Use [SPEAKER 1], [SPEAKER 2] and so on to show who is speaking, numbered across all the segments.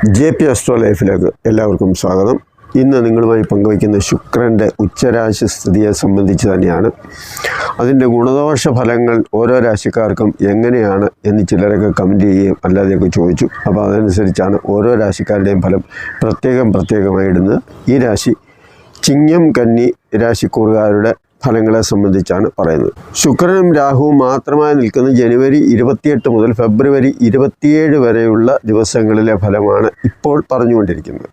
[SPEAKER 1] JP Astro ലൈഫിലേക്ക് എല്ലാവർക്കും സ്വാഗതം. ഇന്ന് നിങ്ങളുമായി പങ്കുവയ്ക്കുന്ന ശുക്രൻ്റെ ഉച്ചരാശി സ്ഥിതിയെ സംബന്ധിച്ച് തന്നെയാണ്. അതിൻ്റെ ഗുണദോഷ ഫലങ്ങൾ ഓരോ രാശിക്കാർക്കും എങ്ങനെയാണ് എന്ന് ചിലരൊക്കെ കമൻറ്റ് ചെയ്യുകയും അല്ലാതെയൊക്കെ ചോദിച്ചു. അപ്പോൾ അതനുസരിച്ചാണ് ഓരോ രാശിക്കാരുടെയും ഫലം പ്രത്യേകമായി ഇടുന്നത്. ഈ രാശി ചിങ്ങം കന്നി രാശിക്കൂറുകാരുടെ ഫലങ്ങളെ സംബന്ധിച്ചാണ് പറയുന്നത്. ശുക്രനും രാഹുവും മാത്രമായി നിൽക്കുന്ന ജനുവരി 28 മുതൽ ഫെബ്രുവരി 27 വരെയുള്ള ദിവസങ്ങളിലെ ഫലമാണ് ഇപ്പോൾ പറഞ്ഞുകൊണ്ടിരിക്കുന്നത്.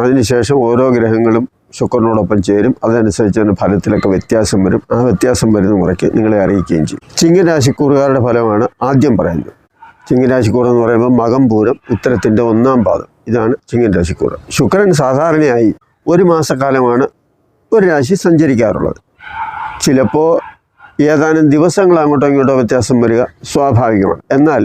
[SPEAKER 1] അതിനുശേഷം ഓരോ ഗ്രഹങ്ങളും ശുക്രനോടൊപ്പം ചേരും. അതനുസരിച്ച് തന്നെ ഫലത്തിലൊക്കെ വ്യത്യാസം വരും. ആ വ്യത്യാസം വരുന്ന മുറയ്ക്ക് നിങ്ങളെ അറിയിക്കുകയും ചെയ്യും. ചിങ്ങരാശിക്കൂറുകാരുടെ ഫലമാണ് ആദ്യം പറയുന്നത്. ചിങ്ങരാശിക്കൂർ എന്ന് പറയുമ്പോൾ മകം പൂരം ഉത്തരത്തിൻ്റെ 1-ാം പാദം. ഇതാണ് ചിങ്ങരാശിക്കൂർ. ശുക്രൻ സാധാരണയായി ഒരു മാസക്കാലമാണ് ഒരു രാശി സഞ്ചരിക്കാറുള്ളത്. ചിലപ്പോൾ ഏതാനും ദിവസങ്ങൾ അങ്ങോട്ടോ ഇങ്ങോട്ടോ വ്യത്യാസം വരിക സ്വാഭാവികമാണ്. എന്നാൽ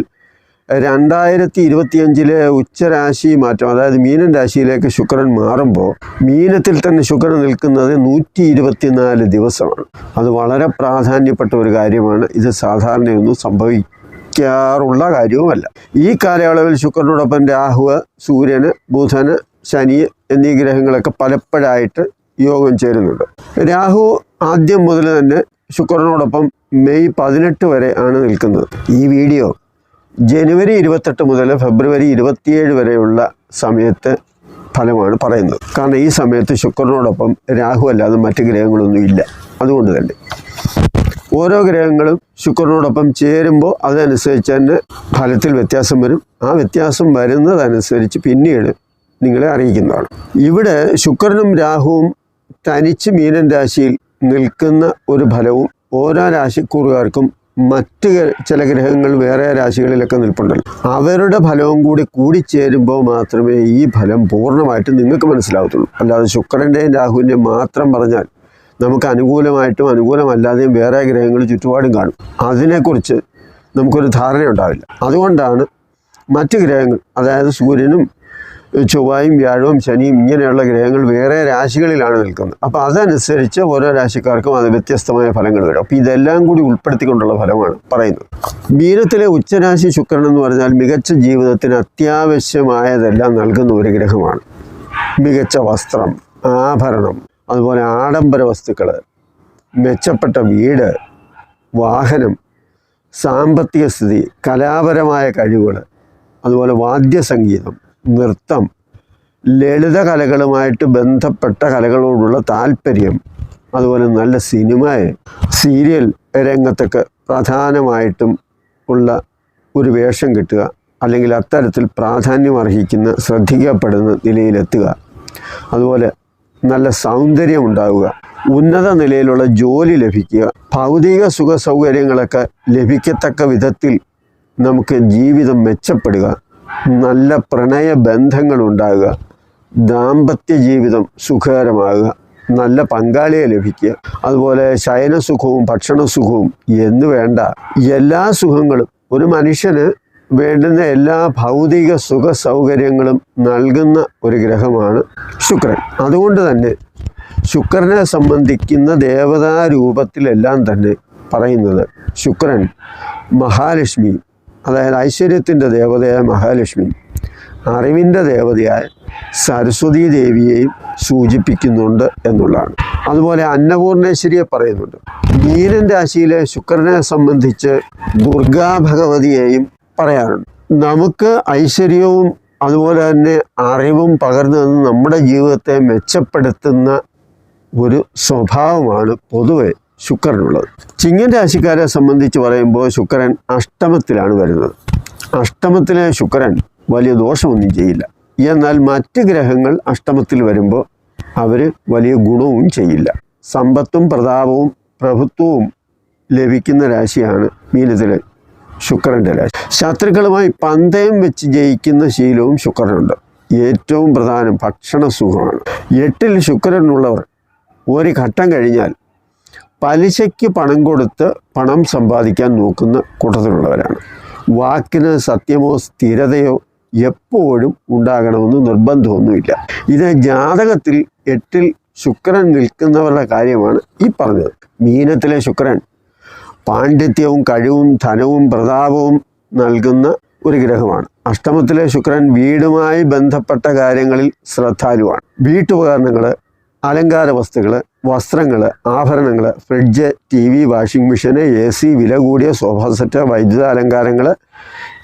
[SPEAKER 1] 2025 ഉച്ചരാശി മാറ്റം, അതായത് മീനൻ രാശിയിലേക്ക് ശുക്രൻ മാറുമ്പോൾ മീനത്തിൽ തന്നെ ശുക്രൻ നിൽക്കുന്നത് 124 ദിവസമാണ്. അത് വളരെ പ്രാധാന്യപ്പെട്ട ഒരു കാര്യമാണ്. ഇത് സാധാരണയൊന്നും സംഭവിക്കാറുള്ള കാര്യവുമല്ല. ഈ കാലയളവിൽ ശുക്രനോടൊപ്പം രാഹു, സൂര്യന്, ബുധന്, ശനി എന്നീ ഗ്രഹങ്ങളൊക്കെ പലപ്പോഴായിട്ട് യോഗം ചേരുന്നുണ്ട്. രാഹു ആദ്യം മുതൽ തന്നെ ശുക്രനോടൊപ്പം മെയ് 18 വരെ ആണ് നിൽക്കുന്നത്. ഈ വീഡിയോ ജനുവരി 28 മുതൽ ഫെബ്രുവരി 27 വരെയുള്ള സമയത്ത് ഫലമാണ് പറയുന്നത്. കാരണം ഈ സമയത്ത് ശുക്രനോടൊപ്പം രാഹു അല്ലാതെ മറ്റ് ഗ്രഹങ്ങളൊന്നും ഇല്ല. അതുകൊണ്ട് തന്നെ ഓരോ ഗ്രഹങ്ങളും ശുക്രനോടൊപ്പം ചേരുമ്പോൾ അതനുസരിച്ച് തന്നെ ഫലത്തിൽ വ്യത്യാസം വരും. ആ വ്യത്യാസം വരുന്നതനുസരിച്ച് പിന്നീട് നിങ്ങളെ അറിയിക്കുന്നതാണ്. ഇവിടെ ശുക്രനും രാഹുവും തനിച്ച് മീനൻ രാശിയിൽ നിൽക്കുന്ന ഒരു ഫലവും ഓരോ രാശിക്കൂറുകാർക്കും മറ്റ് ചില ഗ്രഹങ്ങൾ വേറെ രാശികളിലൊക്കെ നിൽപ്പുണ്ടല്ലോ, അവരുടെ ഫലവും കൂടിച്ചേരുമ്പോൾ മാത്രമേ ഈ ഫലം പൂർണ്ണമായിട്ട് നിങ്ങൾക്ക് മനസ്സിലാവത്തുള്ളൂ. അല്ലാതെ ശുക്രൻ്റെയും രാഹുവിൻ്റെയും മാത്രം പറഞ്ഞാൽ നമുക്ക് അനുകൂലമായിട്ടും അനുകൂലമല്ലാതെയും വേറെ ഗ്രഹങ്ങൾ ചുറ്റുപാടും കാണും. അതിനെക്കുറിച്ച് നമുക്കൊരു ധാരണ ഉണ്ടാവില്ല. അതുകൊണ്ടാണ് മറ്റ് ഗ്രഹങ്ങൾ, അതായത് സൂര്യനും ചൊവ്വയും വ്യാഴവും ശനിയും ഇങ്ങനെയുള്ള ഗ്രഹങ്ങൾ വേറെ രാശികളിലാണ് നിൽക്കുന്നത്. അപ്പോൾ അതനുസരിച്ച് ഓരോ രാശിക്കാർക്കും അത് വ്യത്യസ്തമായ ഫലങ്ങൾ വരും. അപ്പോൾ ഇതെല്ലാം കൂടി ഉൾപ്പെടുത്തിക്കൊണ്ടുള്ള ഫലമാണ് പറയുന്നത്. മീനത്തിലെ ഉച്ചരാശി ശുക്രൻ എന്ന് പറഞ്ഞാൽ മികച്ച ജീവിതത്തിന് അത്യാവശ്യമായതെല്ലാം നൽകുന്ന ഒരു ഗ്രഹമാണ്. മികച്ച വസ്ത്രം, ആഭരണം, അതുപോലെ ആഡംബര വസ്തുക്കൾ, മെച്ചപ്പെട്ട വീട്, വാഹനം, സാമ്പത്തിക സ്ഥിതി, കലാപരമായ കഴിവുകൾ, അതുപോലെ വാദ്യസംഗീതം, നൃത്തം, ലളിത കലകളുമായിട്ട് ബന്ധപ്പെട്ട കലകളോടുള്ള താല്പര്യം, അതുപോലെ നല്ല സിനിമ, സീരിയൽ രംഗത്തൊക്കെ പ്രധാനമായിട്ടും ഉള്ള ഒരു വേഷം കിട്ടുക, അല്ലെങ്കിൽ അത്തരത്തിൽ പ്രാധാന്യം അർഹിക്കുന്ന ശ്രദ്ധിക്കപ്പെടുന്ന നിലയിലെത്തുക, അതുപോലെ നല്ല സൗന്ദര്യം ഉണ്ടാവുക, ഉന്നത നിലയിലുള്ള ജോലി ലഭിക്കുക, ഭൗതിക സുഖ സൗകര്യങ്ങളൊക്കെ ലഭിക്കത്തക്ക വിധത്തിൽ നമുക്ക് ജീവിതം മെച്ചപ്പെടുക, നല്ല പ്രണയ ബന്ധങ്ങൾ ഉണ്ടാകുക, ദാമ്പത്യ ജീവിതം സുഖകരമാകുക, നല്ല പങ്കാളിയെ ലഭിക്കുക, അതുപോലെ ശയനസുഖവും ഭക്ഷണസുഖവും എന്ന് വേണ്ട എല്ലാ സുഖങ്ങളും, ഒരു മനുഷ്യന് വേണ്ടുന്ന എല്ലാ ഭൗതിക സുഖ സൗകര്യങ്ങളും നൽകുന്ന ഒരു ഗ്രഹമാണ് ശുക്രൻ. അതുകൊണ്ട് തന്നെ ശുക്രനെ സംബന്ധിക്കുന്ന ദേവതാരൂപത്തിലെല്ലാം തന്നെ പറയുന്നത് ശുക്രൻ മഹാലക്ഷ്മി, അതായത് ഐശ്വര്യത്തിൻ്റെ ദേവതയായ മഹാലക്ഷ്മി, അറിവിൻ്റെ ദേവതയായ സരസ്വതീ ദേവിയെയും സൂചിപ്പിക്കുന്നുണ്ട് എന്നുള്ളതാണ്. അതുപോലെ അന്നപൂർണേശ്വരിയെ പറയുന്നുണ്ട്. മീനൻ രാശിയിലെ ശുക്രനെ സംബന്ധിച്ച് ദുർഗാ ഭഗവതിയെയും പറയാറുണ്ട്. നമുക്ക് ഐശ്വര്യവും അതുപോലെ തന്നെ അറിവും പകർന്നു തന്ന് നമ്മുടെ ജീവിതത്തെ മെച്ചപ്പെടുത്തുന്ന ഒരു സ്വഭാവമാണ് പൊതുവെ ശുക്രനുള്ളത്. ചിങ്ങൻ രാശിക്കാരെ സംബന്ധിച്ച് പറയുമ്പോൾ ശുക്രൻ അഷ്ടമത്തിലാണ് വരുന്നത്. അഷ്ടമത്തിലെ ശുക്രൻ വലിയ ദോഷമൊന്നും ചെയ്യില്ല. എന്നാൽ മറ്റ് ഗ്രഹങ്ങൾ അഷ്ടമത്തിൽ വരുമ്പോൾ അവർ വലിയ ഗുണവും ചെയ്യില്ല. സമ്പത്തും പ്രതാപവും പ്രഭുത്വവും ലഭിക്കുന്ന രാശിയാണ് മീനത്തിലെ ശുക്രൻ്റെ രാശി. ശത്രുക്കളുമായി പന്തയം വെച്ച് ജയിക്കുന്ന ശീലവും ശുക്രനുണ്ട്. ഏറ്റവും പ്രധാനം ഭക്ഷണസുഖമാണ്. 8-ൽ ശുക്രനുള്ളവർ ഒരു ഘട്ടം കഴിഞ്ഞാൽ പലിശയ്ക്ക് പണം കൊടുത്ത് പണം സമ്പാദിക്കാൻ നോക്കുന്ന കൂട്ടത്തിലുള്ളവരാണ്. വാക്കിന് സത്യമോ സ്ഥിരതയോ എപ്പോഴും ഉണ്ടാകണമെന്ന് നിർബന്ധമൊന്നുമില്ല. ഇത് ജാതകത്തിൽ 8-ൽ ശുക്രൻ നിൽക്കുന്നവരുടെ കാര്യമാണ് ഈ പറഞ്ഞത്. മീനത്തിലെ ശുക്രൻ പാണ്ഡിത്യവും കഴിവും ധനവും പ്രതാപവും നൽകുന്ന ഒരു ഗ്രഹമാണ്. അഷ്ടമത്തിലെ ശുക്രൻ വീടുമായി ബന്ധപ്പെട്ട കാര്യങ്ങളിൽ ശ്രദ്ധാലുവാണ്. വീട്ടുപകരണങ്ങൾ, അലങ്കാര വസ്തുക്കൾ, വസ്ത്രങ്ങൾ, ആഭരണങ്ങൾ, ഫ്രിഡ്ജ്, TV, വാഷിംഗ് മെഷീന്, AC, വില കൂടിയ സോഫ സെറ്റ്, വൈദ്യുത അലങ്കാരങ്ങൾ,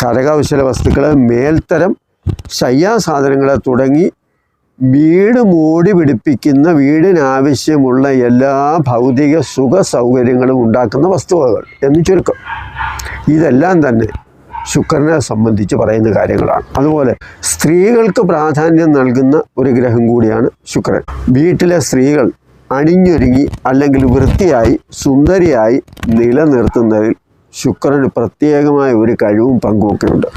[SPEAKER 1] കരകൗശല വസ്തുക്കൾ, മേൽത്തരം ശയ്യാസാധനങ്ങൾ തുടങ്ങി വീട് മൂടി പിടിപ്പിക്കുന്ന വീടിനാവശ്യമുള്ള എല്ലാ ഭൗതിക സുഖ സൗകര്യങ്ങളും ഉണ്ടാക്കുന്ന വസ്തുവകകൾ എന്ന് ചുരുക്കം. ഇതെല്ലാം തന്നെ ശുക്രനെ സംബന്ധിച്ച് പറയുന്ന കാര്യങ്ങളാണ്. അതുപോലെ സ്ത്രീകൾക്ക് പ്രാധാന്യം നൽകുന്ന ഒരു ഗ്രഹം കൂടിയാണ് ശുക്രൻ. വീട്ടിലെ സ്ത്രീകൾ അണിഞ്ഞൊരുങ്ങി അല്ലെങ്കിൽ വൃത്തിയായി സുന്ദരിയായി നിലനിർത്തുന്നതിൽ ശുക്രന് പ്രത്യേകമായ ഒരു കഴിവും പങ്കുമൊക്കെ ഉണ്ട്.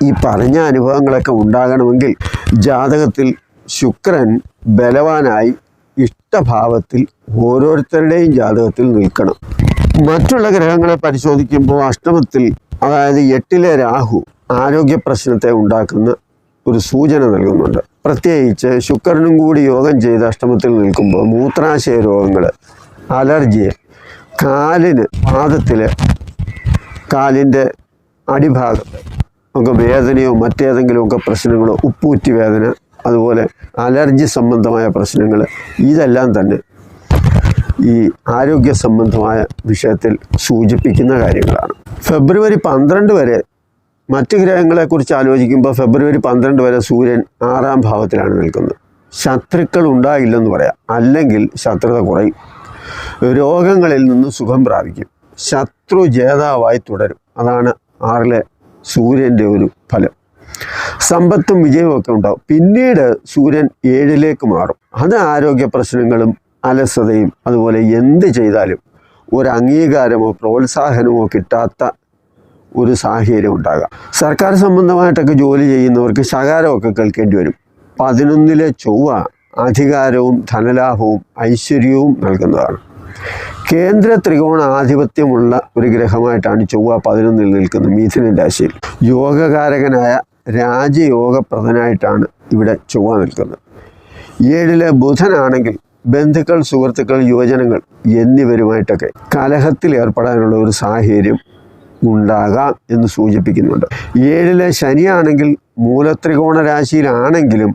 [SPEAKER 1] ഈ പറഞ്ഞ അനുഭവങ്ങളൊക്കെ ഉണ്ടാകണമെങ്കിൽ ജാതകത്തിൽ ശുക്രൻ ബലവാനായി ഇഷ്ടഭാവത്തിൽ ഓരോരുത്തരുടെയും ജാതകത്തിൽ നിൽക്കണം. മറ്റുള്ള ഗ്രഹങ്ങളെ പരിശോധിക്കുമ്പോൾ അഷ്ടമത്തിൽ, അതായത് 8-ലെ രാഹു ആരോഗ്യ പ്രശ്നത്തെ ഉണ്ടാക്കുന്ന ഒരു സൂചന നൽകുന്നുണ്ട്. പ്രത്യേകിച്ച് ശുക്രനും കൂടി യോഗം ചെയ്ത് അഷ്ടമത്തിൽ നിൽക്കുമ്പോൾ മൂത്രാശയ രോഗങ്ങൾ, അലർജി, കാലിന് പാദത്തിൽ കാലിൻ്റെ അടിഭാഗത്ത് ഒക്കെ വേദനയോ മറ്റേതെങ്കിലുമൊക്കെ പ്രശ്നങ്ങളോ, ഉപ്പൂറ്റി വേദന, അതുപോലെ അലർജി സംബന്ധമായ പ്രശ്നങ്ങൾ, ഇതെല്ലാം തന്നെ ഈ ആരോഗ്യ സംബന്ധമായ വിഷയത്തിൽ സൂചിപ്പിക്കുന്ന കാര്യങ്ങളാണ്. ഫെബ്രുവരി 12 വരെ മറ്റ് ഗ്രഹങ്ങളെക്കുറിച്ച് ആലോചിക്കുമ്പോൾ ഫെബ്രുവരി 12 വരെ സൂര്യൻ 6-ാം ഭാവത്തിലാണ് നിൽക്കുന്നത്. ശത്രുക്കൾ ഉണ്ടായില്ലെന്ന് പറയാം, അല്ലെങ്കിൽ ശത്രുത കുറയും. രോഗങ്ങളിൽ നിന്ന് സുഖം പ്രാപിക്കും. ശത്രു ജേതാവായി തുടരും. അതാണ് 6-ലെ സൂര്യൻ്റെ ഒരു ഫലം. സമ്പത്തും വിജയവും ഒക്കെ ഉണ്ടാവും. പിന്നീട് സൂര്യൻ 7-ലേക്ക് മാറും. അത് ആരോഗ്യ പ്രശ്നങ്ങളും അലസതയും, അതുപോലെ എന്ത് ചെയ്താലും ഒരു അംഗീകാരമോ പ്രോത്സാഹനമോ കിട്ടാത്ത ഒരു സാഹചര്യം ഉണ്ടാകാം. സർക്കാർ സംബന്ധമായിട്ടൊക്കെ ജോലി ചെയ്യുന്നവർക്ക് ശകാരമൊക്കെ കേൾക്കേണ്ടി വരും. 11-ലെ ചൊവ്വ അധികാരവും ധനലാഭവും ഐശ്വര്യവും നൽകുന്നതാണ്. കേന്ദ്ര ത്രികോണ ആധിപത്യമുള്ള ഒരു ഗ്രഹമായിട്ടാണ് ചൊവ്വ 11-ൽ നിൽക്കുന്നത്. മിഥുന രാശിയിൽ യോഗകാരകനായ രാജയോഗപ്രദനായിട്ടാണ് ഇവിടെ ചൊവ്വ നിൽക്കുന്നത്. 7-ലെ ബുധനാണെങ്കിൽ ബന്ധുക്കൾ, സുഹൃത്തുക്കൾ, യുവജനങ്ങൾ എന്നിവരുമായിട്ടൊക്കെ കലഹത്തിൽ ഏർപ്പെടാനുള്ള ഒരു സാഹചര്യം ഉണ്ടാകാം എന്ന് സൂചിപ്പിക്കുന്നുണ്ട്. 7-ലെ ശനിയാണെങ്കിൽ മൂലത്രികോണ രാശിയിലാണെങ്കിലും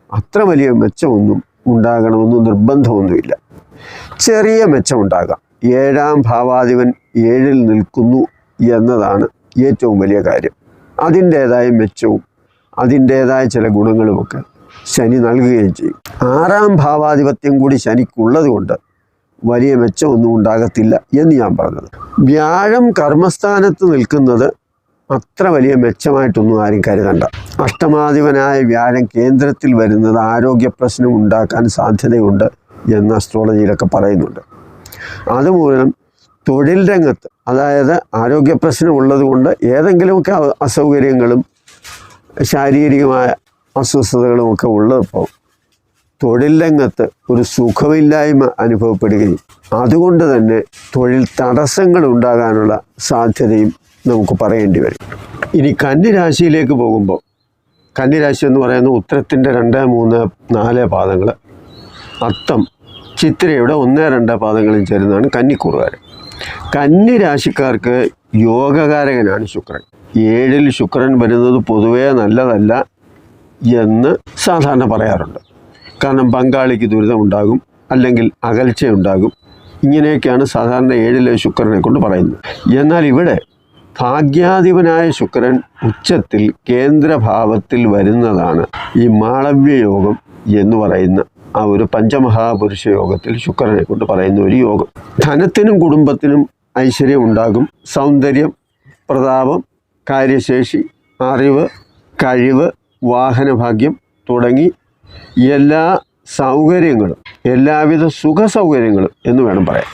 [SPEAKER 1] അത്ര വലിയ മെച്ചമൊന്നും ഉണ്ടാകണമെന്ന് നിർബന്ധമൊന്നുമില്ല. ചെറിയ മെച്ചമുണ്ടാകാം. 7-ാം ഭാവാധിപൻ 7-ൽ നിൽക്കുന്നു എന്നതാണ് ഏറ്റവും വലിയ കാര്യം. അതിൻ്റേതായ മെച്ചവും അതിൻ്റേതായ ചില ഗുണങ്ങളുമൊക്കെ ശനി നൽകുകയും ചെയ്യും. 6-ാം ഭാവാധിപത്യം കൂടി ശനിക്കുള്ളത് കൊണ്ട് വലിയ മെച്ചമൊന്നും ഉണ്ടാകത്തില്ല എന്ന് ഞാൻ പറഞ്ഞത്. വ്യാഴം കർമ്മസ്ഥാനത്ത് നിൽക്കുന്നത് അത്ര വലിയ മെച്ചമായിട്ടൊന്നും ആരും കരുതണ്ട. അഷ്ടമാധിപനായ വ്യാഴം കേന്ദ്രത്തിൽ വരുന്നത് ആരോഗ്യ പ്രശ്നം ഉണ്ടാക്കാൻ സാധ്യതയുണ്ട് എന്ന് അസ്ട്രോളജിയിലൊക്കെ പറയുന്നുണ്ട്. അതുമൂലം തൊഴിൽ രംഗത്ത്, അതായത് ആരോഗ്യ പ്രശ്നം ഉള്ളത് കൊണ്ട് ഏതെങ്കിലുമൊക്കെ അസൗകര്യങ്ങളും ശാരീരികമായ അസ്വസ്ഥതകളുമൊക്കെ ഉള്ളപ്പോൾ തൊഴിൽ രംഗത്ത് ഒരു സുഖമില്ലായ്മ അനുഭവപ്പെടുകയും അതുകൊണ്ട് തന്നെ തൊഴിൽ തടസ്സങ്ങൾ ഉണ്ടാകാനുള്ള സാധ്യതയും നമുക്ക് പറയേണ്ടി വരും. ഇനി കന്നിരാശിയിലേക്ക് പോകുമ്പോൾ, കന്നിരാശി എന്ന് പറയുന്നത് ഉത്തരത്തിൻ്റെ 2, 3, 4 പാദങ്ങൾ, അത്തം, ചിത്രയുടെ 1, 2 പാദങ്ങളും ചേരുന്നതാണ് കന്നിക്കൂറുകാർ. കന്നിരാശിക്കാർക്ക് യോഗകാരകനാണ് ശുക്രൻ. 7-ൽ ശുക്രൻ വരുന്നത് പൊതുവേ നല്ലതല്ല എന്ന് സാധാരണ പറയാറുണ്ട്. കാരണം പങ്കാളിക്ക് ദുരിതമുണ്ടാകും, അല്ലെങ്കിൽ അകൽച്ചയുണ്ടാകും. ഇങ്ങനെയൊക്കെയാണ് സാധാരണ 7-ലെ ശുക്രനെ കൊണ്ട് പറയുന്നത്. എന്നാൽ ഇവിടെ ഭാഗ്യാധിപനായ ശുക്രൻ ഉച്ചത്തിൽ കേന്ദ്രഭാവത്തിൽ വരുന്നതാണ് ഈ മാളവ്യ യോഗം എന്ന് പറയുന്ന ആ ഒരു പഞ്ചമഹാപുരുഷ യോഗത്തിൽ ശുക്രനെ കൊണ്ട് പറയുന്ന ഒരു യോഗം. ധനത്തിനും കുടുംബത്തിനും ഐശ്വര്യം ഉണ്ടാകും. സൗന്ദര്യം, പ്രതാപം, കാര്യശേഷി, അറിവ്, കഴിവ്, വാഹനഭാഗ്യം തുടങ്ങി എല്ലാ സൗകര്യങ്ങളും, എല്ലാവിധ സുഖ സൗകര്യങ്ങളും എന്ന് വേണം പറയാൻ,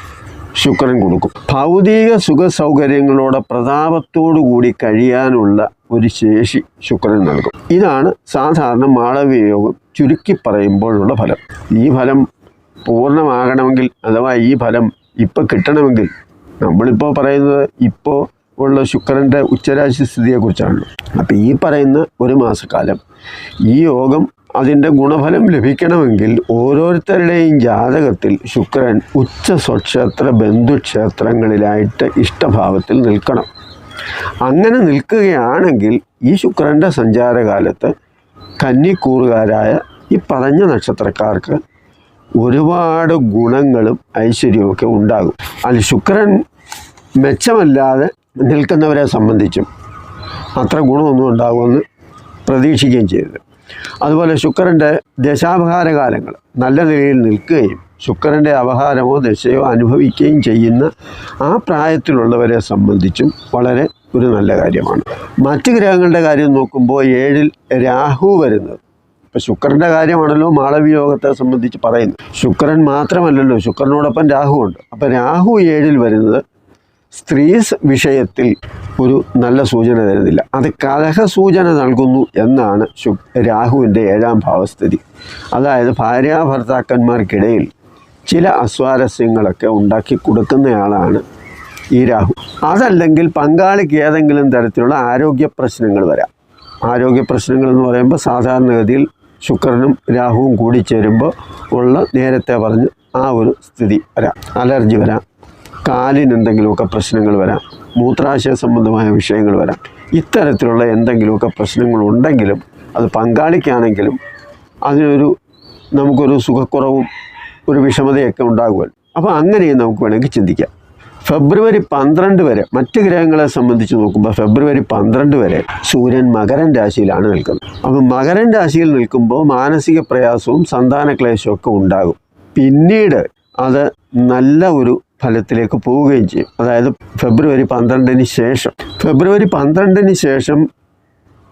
[SPEAKER 1] ശുക്രൻ കൊടുക്കും. ഭൗതിക സുഖ സൗകര്യങ്ങളോടെ പ്രതാപത്തോടു കൂടി കഴിയാനുള്ള ഒരു ശേഷി ശുക്രൻ നൽകും. ഇതാണ് സാധാരണ മാളവ്യ യോഗം ചുരുക്കി പറയുമ്പോഴുള്ള ഫലം. ഈ ഫലം പൂർണ്ണമാകണമെങ്കിൽ, അഥവാ ഈ ഫലം ഇപ്പോൾ കിട്ടണമെങ്കിൽ, നമ്മളിപ്പോൾ പറയുന്നത് ഇപ്പോൾ ഉള്ള ശുക്രൻ്റെ ഉച്ചരാശി സ്ഥിതിയെക്കുറിച്ചാണല്ലോ. അപ്പോൾ ഈ പറയുന്ന ഒരു മാസക്കാലം ഈ യോഗം അതിൻ്റെ ഗുണഫലം ലഭിക്കണമെങ്കിൽ ഓരോരുത്തരുടെയും ജാതകത്തിൽ ശുക്രൻ ഉച്ച സ്വക്ഷേത്ര ബന്ധുക്ഷേത്രങ്ങളിലായിട്ട് ഇഷ്ടഭാവത്തിൽ നിൽക്കണം. അങ്ങനെ നിൽക്കുകയാണെങ്കിൽ ഈ ശുക്രൻ്റെ സഞ്ചാരകാലത്ത് കന്നിക്കൂറുകാരായ ഈ പറഞ്ഞ നക്ഷത്രക്കാർക്ക് ഒരുപാട് ഗുണങ്ങളും ഐശ്വര്യവും ഉണ്ടാകും. അതിൽ ശുക്രൻ മെച്ചമല്ലാതെ നിൽക്കുന്നവരെ സംബന്ധിച്ചും അത്ര ഗുണമൊന്നും ഉണ്ടാകുമെന്ന് പ്രതീക്ഷിക്കുകയും ചെയ്തത്. അതുപോലെ ശുക്രൻ്റെ ദശാപഹാരകാലങ്ങൾ നല്ല നിലയിൽ നിൽക്കുകയും ശുക്രൻ്റെ അപഹാരമോ ദശയോ അനുഭവിക്കുകയും ചെയ്യുന്ന ആ പ്രായത്തിലുള്ളവരെ സംബന്ധിച്ചും വളരെ ഒരു നല്ല കാര്യമാണ്. മറ്റ് ഗ്രഹങ്ങളുടെ കാര്യം നോക്കുമ്പോൾ 7-ൽ രാഹു വരുന്നത്, ഇപ്പം ശുക്രൻ്റെ കാര്യമാണല്ലോ മാളവിയോഗത്തെ സംബന്ധിച്ച് പറയുന്നത്. ശുക്രൻ മാത്രമല്ലല്ലോ, ശുക്രനോടൊപ്പം രാഹുവുണ്ട്. അപ്പം രാഹു 7-ൽ വരുന്നത് സ്ത്രീ വിഷയത്തിൽ ഒരു നല്ല സൂചന തരുന്നില്ല. അത് കലഹ സൂചന നൽകുന്നു എന്നാണ് രാഹുവിൻ്റെ 7-ാം ഭാവസ്ഥിതി. അതായത് ഭാര്യാഭർത്താക്കന്മാർക്കിടയിൽ ചില അസ്വാരസ്യങ്ങളൊക്കെ ഉണ്ടാക്കി കൊടുക്കുന്നയാളാണ് ഈ രാഹു. അതല്ലെങ്കിൽ പങ്കാളിക്ക് ഏതെങ്കിലും തരത്തിലുള്ള ആരോഗ്യ പ്രശ്നങ്ങൾ വരാം. ആരോഗ്യ പ്രശ്നങ്ങൾ എന്ന് പറയുമ്പോൾ സാധാരണഗതിയിൽ ശുക്രനും രാഹുവും കൂടി ചേരുമ്പോൾ ഉള്ള നേരത്തെ പറഞ്ഞ് ആ ഒരു സ്ഥിതി വരാം. അലർജി വരാം, കാലിന് എന്തെങ്കിലുമൊക്കെ പ്രശ്നങ്ങൾ വരാം, മൂത്രാശയ സംബന്ധമായ വിഷയങ്ങൾ വരാം. ഇത്തരത്തിലുള്ള എന്തെങ്കിലുമൊക്കെ പ്രശ്നങ്ങളുണ്ടെങ്കിലും അത് പങ്കാളിക്കാണെങ്കിലും നമുക്കൊരു സുഖക്കുറവും ഒരു വിഷമതയൊക്കെ ഉണ്ടാകുമല്ലോ. അപ്പോൾ അങ്ങനെയും നമുക്ക് വേണമെങ്കിൽ ചിന്തിക്കാം. ഫെബ്രുവരി 12 വരെ മറ്റ് ഗ്രഹങ്ങളെ സംബന്ധിച്ച് നോക്കുമ്പോൾ ഫെബ്രുവരി 12 വരെ സൂര്യൻ മകരൻ രാശിയിലാണ് നിൽക്കുന്നത്. അപ്പം മകരൻ രാശിയിൽ നിൽക്കുമ്പോൾ മാനസിക പ്രയാസവും സന്താനക്ലേശവും ഒക്കെ ഉണ്ടാകും. പിന്നീട് അത് നല്ല ഒരു ഫലത്തിലേക്ക് പോവുകയും ചെയ്യും. അതായത് ഫെബ്രുവരി 12 ശേഷം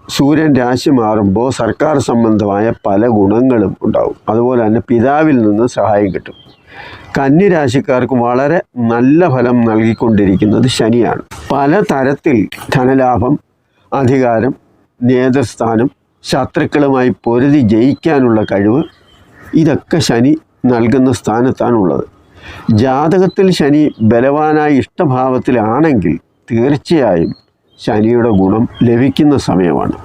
[SPEAKER 1] സൂര്യൻ രാശി മാറുമ്പോൾ സർക്കാർ സംബന്ധമായ പല ഗുണങ്ങളും ഉണ്ടാകും. അതുപോലെ തന്നെ പിതാവിൽ നിന്ന് സഹായം കിട്ടും. കന്നി രാശിക്കാർക്ക് വളരെ നല്ല ഫലം നൽകിക്കൊണ്ടിരിക്കുന്നത് ശനിയാണ്. പല തരത്തിൽ ധനലാഭം, അധികാരം, നേതൃസ്ഥാനം, ശത്രുക്കളുമായി പൊരുതി ജയിക്കാനുള്ള കഴിവ്, ഇതൊക്കെ ശനി നൽകുന്ന സ്ഥാനത്താണുള്ളത്. ജാതകത്തിൽ ശനി ബലവാനായ ഇഷ്ടഭാവത്തിലാണെങ്കിൽ തീർച്ചയായും ശനിയുടെ ഗുണം ലഭിക്കുന്ന സമയമാണ്.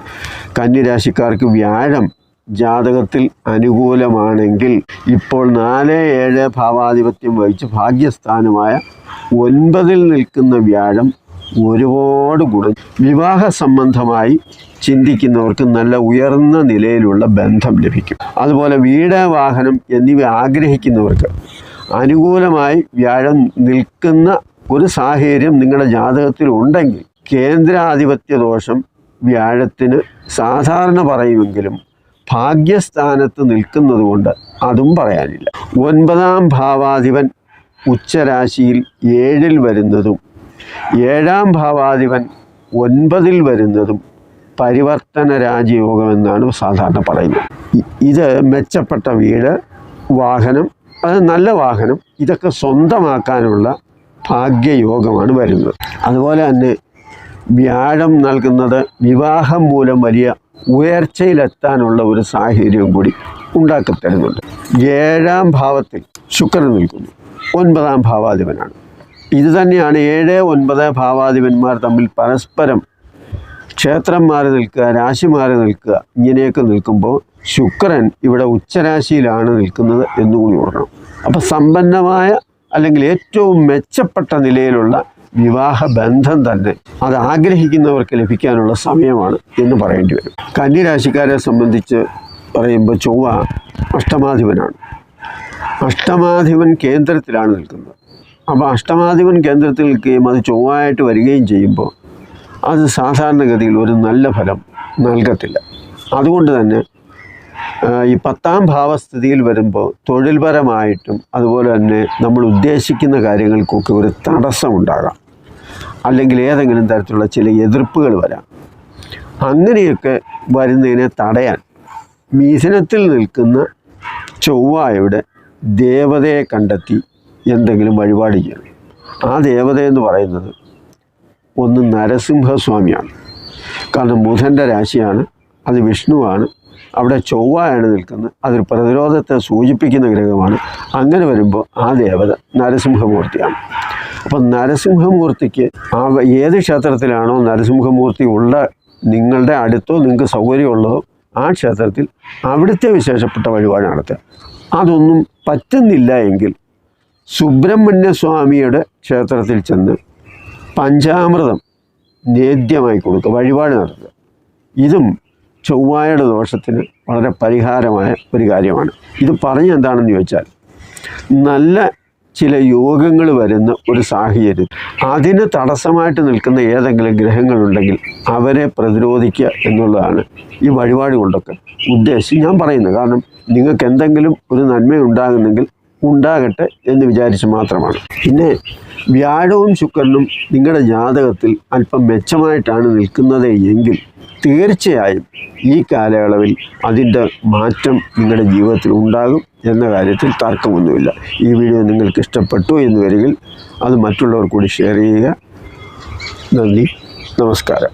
[SPEAKER 1] കന്നിരാശിക്കാർക്ക് വ്യാഴം ജാതകത്തിൽ അനുകൂലമാണെങ്കിൽ ഇപ്പോൾ 4-7 ഭാവാധിപത്യം വഹിച്ച് ഭാഗ്യസ്ഥാനമായ 9-ൽ നിൽക്കുന്ന വ്യാഴം ഒരുപാട് ഗുണം. വിവാഹ സംബന്ധമായി ചിന്തിക്കുന്നവർക്ക് നല്ല ഉയർന്ന നിലയിലുള്ള ബന്ധം ലഭിക്കും. അതുപോലെ വീട്, വാഹനം എന്നിവ ആഗ്രഹിക്കുന്നവർക്ക് അനുകൂലമായി വ്യാഴം നിൽക്കുന്ന ഒരു സാഹചര്യം നിങ്ങളുടെ ജാതകത്തിൽ ഉണ്ടെങ്കിൽ കേന്ദ്രാധിപത്യ ദോഷം വ്യാഴത്തിന് സാധാരണ പറയുമെങ്കിലും ഭാഗ്യസ്ഥാനത്ത് നിൽക്കുന്നത് കൊണ്ട് അതും പറയാനില്ല. 9-ാം ഭാവാധിപൻ ഉച്ചരാശിയിൽ 7-ൽ വരുന്നതും 7-ാം ഭാവാധിപൻ 9-ൽ വരുന്നതും പരിവർത്തന രാജയോഗമെന്നാണ് സാധാരണ പറയുന്നത്. ഇത് മെച്ചപ്പെട്ട വീട്, വാഹനം, അത് നല്ല വാഹനം, ഇതൊക്കെ സ്വന്തമാക്കാനുള്ള ഭാഗ്യയോഗമാണ് വരുന്നത്. അതുപോലെ തന്നെ വ്യാഴം നൽകുന്നത് വിവാഹം മൂലം വലിയ ഉയർച്ചയിലെത്താനുള്ള ഒരു സാഹചര്യം കൂടി ഉണ്ടാക്കിത്തരുന്നുണ്ട്. 7-ാം ഭാവത്തിൽ ശുക്രൻ നിൽക്കുന്നു, 9-ാം ഭാവാധിപനാണ്. ഇത് തന്നെയാണ് 7-9 ഭാവാധിപന്മാർ തമ്മിൽ പരസ്പരം ക്ഷേത്രം മാറി നിൽക്കുക, രാശി മാറി നിൽക്കുക, ഇങ്ങനെയൊക്കെ നിൽക്കുമ്പോൾ ശുക്രൻ ഇവിടെ ഉച്ചരാശിയിലാണ് നിൽക്കുന്നത് എന്നുകൂടി ഓർക്കണം. അപ്പോൾ സമ്പന്നമായ അല്ലെങ്കിൽ ഏറ്റവും മെച്ചപ്പെട്ട നിലയിലുള്ള വിവാഹ ബന്ധം തന്നെ അത് ആഗ്രഹിക്കുന്നവർക്ക് ലഭിക്കാനുള്ള സമയമാണ് എന്ന് പറയേണ്ടി വരും. കന്നിരാശിക്കാരെ സംബന്ധിച്ച് പറയുമ്പോൾ ചൊവ്വ അഷ്ടമാധിപനാണ്. അഷ്ടമാധിപൻ കേന്ദ്രത്തിലാണ് നിൽക്കുന്നത്. അപ്പോൾ അഷ്ടമാധിപൻ കേന്ദ്രത്തിൽ നിൽക്കുകയും അത് ചൊവ്വയായിട്ട് വരികയും ചെയ്യുമ്പോൾ അത് സാധാരണഗതിയിൽ ഒരു നല്ല ഫലം നൽകത്തില്ല. അതുകൊണ്ട് തന്നെ ഈ 10-ാം ഭാവസ്ഥിതിയിൽ വരുമ്പോൾ തൊഴിൽപരമായിട്ടും അതുപോലെ തന്നെ നമ്മൾ ഉദ്ദേശിക്കുന്ന കാര്യങ്ങൾക്കൊക്കെ ഒരു തടസ്സമുണ്ടാകാം, അല്ലെങ്കിൽ ഏതെങ്കിലും തരത്തിലുള്ള ചില എതിർപ്പുകൾ വരാം. അങ്ങനെയൊക്കെ വരുന്നതിനെ തടയാൻ മിഥുനത്തിൽ നിൽക്കുന്ന ചൊവ്വയുടെ ദേവതയെ കണ്ടെത്തി എന്തെങ്കിലും വഴിപാട് ചെയ്യണം. ആ ദേവതയെന്ന് പറയുന്നത് ഒന്ന് നരസിംഹസ്വാമിയാണ്. കാരണം ബുധൻ്റെ രാശിയാണ്, അത് വിഷ്ണുവാണ്, അവിടെ ചൊവ്വയാണ് നിൽക്കുന്നത്, അതൊരു പ്രതിരോധത്തെ സൂചിപ്പിക്കുന്ന ഗ്രഹമാണ്. അങ്ങനെ വരുമ്പോൾ ആ ദേവത നരസിംഹമൂർത്തിയാണ്. അപ്പം നരസിംഹമൂർത്തിക്ക് ഏത് ക്ഷേത്രത്തിലാണോ നരസിംഹമൂർത്തി ഉള്ള നിങ്ങളുടെ അടുത്തോ നിങ്ങൾക്ക് സൗകര്യമുള്ളതോ ആ ക്ഷേത്രത്തിൽ അവിടുത്തെ വിശേഷപ്പെട്ട വഴിപാട് നടത്തുക. അതൊന്നും പറ്റുന്നില്ല എങ്കിൽ സുബ്രഹ്മണ്യ സ്വാമിയുടെ ക്ഷേത്രത്തിൽ ചെന്ന് പഞ്ചാമൃതം നേദ്യമായി കൊടുക്കുക, വഴിപാട് നടത്തുക. ഇതും ചൊവ്വായുടെ ദോഷത്തിന് വളരെ പരിഹാരമായ ഒരു കാര്യമാണ്. ഇത് പറഞ്ഞെന്താണെന്ന് ചോദിച്ചാൽ, നല്ല ചില യോഗങ്ങൾ വരുന്ന ഒരു സാഹചര്യം അതിന് തടസ്സമായിട്ട് നിൽക്കുന്ന ഏതെങ്കിലും ഗ്രഹങ്ങളുണ്ടെങ്കിൽ അവരെ പ്രതിരോധിക്കുക എന്നുള്ളതാണ് ഈ വഴിപാട് കൊണ്ടൊക്കെ ഉദ്ദേശിച്ച് ഞാൻ പറയുന്നത്. കാരണം നിങ്ങൾക്ക് എന്തെങ്കിലും ഒരു നന്മയുണ്ടാകുന്നെങ്കിൽ ഉണ്ടാകട്ടെ എന്ന് വിചാരിച്ച് മാത്രമാണ്. പിന്നെ വ്യാഴവും ശുക്രനും നിങ്ങളുടെ ജാതകത്തിൽ അല്പം മെച്ചമായിട്ടാണ് നിൽക്കുന്നത് എങ്കിൽ തീർച്ചയായും ഈ കാലയളവിൽ അതിൻ്റെ മാറ്റം നിങ്ങളുടെ ജീവിതത്തിൽ ഉണ്ടാകും എന്ന കാര്യത്തിൽ തർക്കമൊന്നുമില്ല. ഈ വീഡിയോ നിങ്ങൾക്ക് ഇഷ്ടപ്പെട്ടു എന്ന് വരികിൽ അത് മറ്റുള്ളവർ കൂടി ഷെയർ ചെയ്യുക. നന്ദി, നമസ്കാരം.